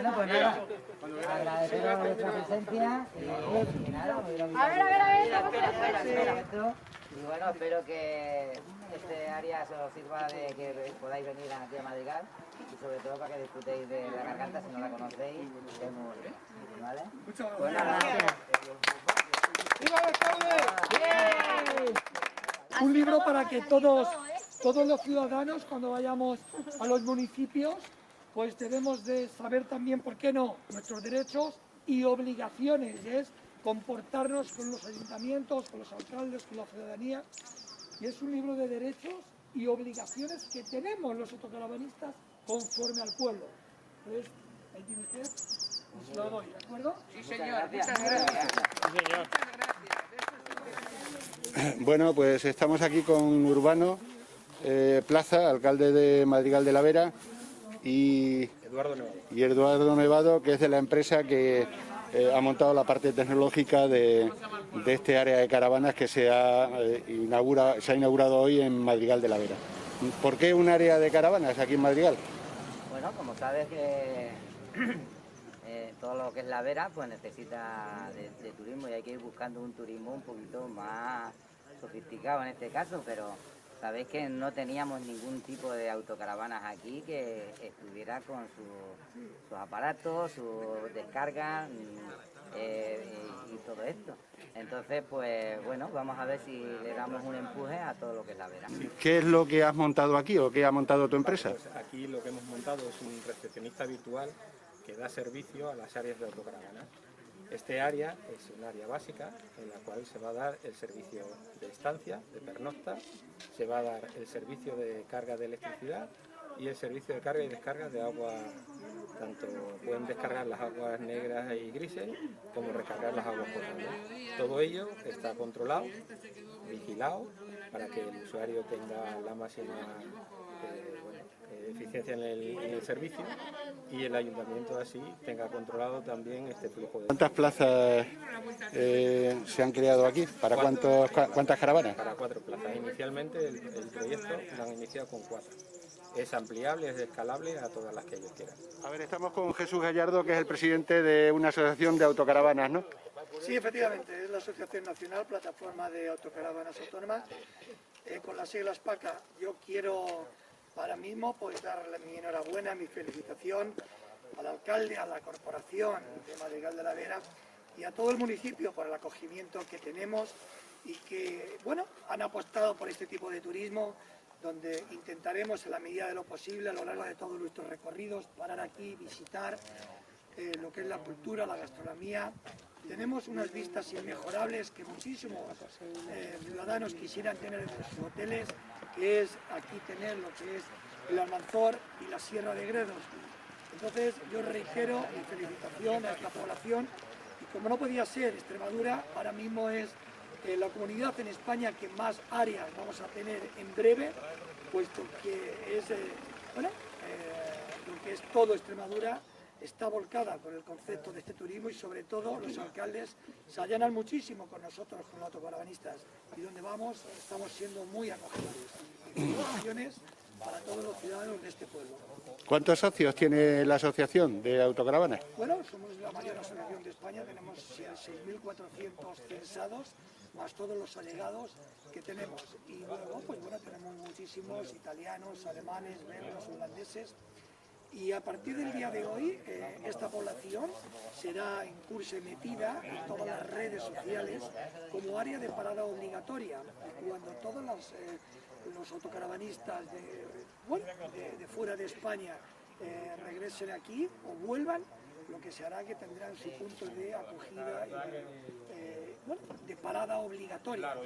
Bueno, pues nada, agradeceros vuestra presencia y nada, A ver. y bueno, espero que este área se os sirva de que podáis venir aquí a Madrigal y sobre todo para que disfrutéis de la garganta si no la conocéis, que es muy bonita, ¿vale? Muchas Pues gracias. ¡Viva el alcalde! Un libro para que todos los ciudadanos, cuando vayamos a los municipios, pues debemos de saber también, ¿por qué no?, nuestros derechos y obligaciones, es comportarnos con los ayuntamientos, con los alcaldes, con la ciudadanía. Y es un libro de derechos y obligaciones que tenemos los autocaravanistas conforme al pueblo. Entonces, ahí tiene usted, y se lo doy, ¿de acuerdo? Sí, señor. Muchas gracias. Sí, señor. Bueno, pues estamos aquí con Urbano Plaza, alcalde de Madrigal de la Vera, y Eduardo Nevado, que es de la empresa que ha montado la parte tecnológica de este área de caravanas que se ha inaugurado hoy en Madrigal de la Vera. ¿Por qué un área de caravanas aquí en Madrigal? Bueno, como sabes que todo lo que es la Vera pues necesita de turismo y hay que ir buscando un turismo un poquito más sofisticado en este caso, pero sabéis que no teníamos ningún tipo de autocaravanas aquí que estuviera con sus aparatos, su descarga y todo esto. Entonces, pues bueno, vamos a ver si le damos un empuje a todo lo que es la Vera. ¿Qué es lo que has montado aquí o qué ha montado tu empresa? Pues aquí lo que hemos montado es un recepcionista virtual que da servicio a las áreas de autocaravanas. Este área es un área básica en la cual se va a dar el servicio de estancia, de pernocta, se va a dar el servicio de carga de electricidad y el servicio de carga y descarga de agua, tanto pueden descargar las aguas negras y grises como recargar las aguas potables. Todo ello está controlado, vigilado, para que el usuario tenga la máxima eficiencia en el servicio y el ayuntamiento así tenga controlado también este flujo de... ¿Cuántas plazas se han creado aquí? ¿Para cuántas caravanas? Para 4 plazas. Inicialmente el proyecto lo han iniciado con 4. Es ampliable, es escalable a todas las que ellos quieran. A ver, estamos con Jesús Gallardo, que es el presidente de una asociación de autocaravanas, ¿no? Sí, efectivamente, es la Asociación Nacional Plataforma de Autocaravanas Autónomas, con las siglas PACA. Yo quiero ahora mismo pues darle mi enhorabuena, mi felicitación al alcalde, a la corporación de Madrigal de la Vera y a todo el municipio por el acogimiento que tenemos y que, bueno, han apostado por este tipo de turismo, donde intentaremos en la medida de lo posible a lo largo de todos nuestros recorridos parar aquí, visitar lo que es la cultura, la gastronomía. Tenemos unas vistas inmejorables que muchísimos ciudadanos quisieran tener en sus hoteles, que es aquí tener lo que es el Almanzor y la Sierra de Gredos. Entonces yo reitero mi felicitación a esta población y como no podía ser, Extremadura ahora mismo es la comunidad en España que más áreas vamos a tener en breve, puesto que es, lo que es todo Extremadura está volcada con el concepto de este turismo y sobre todo los alcaldes se allanan muchísimo con nosotros, con los autocaravanistas, y donde vamos estamos siendo muy acogedores. Felicitaciones para todos los ciudadanos de este pueblo. ¿Cuántos socios tiene la asociación de autocaravanas? Bueno, somos la mayor asociación de España, tenemos 6.400 censados, más todos los allegados que tenemos. Y bueno, pues bueno, tenemos muchísimos italianos, alemanes, belgas, holandeses. Y a partir del día de hoy, esta población será incursa y metida en todas las redes sociales como área de parada obligatoria. Cuando todos los autocaravanistas de fuera de España regresen aquí o vuelvan, lo que se hará que tendrán su punto de acogida y de parada obligatoria.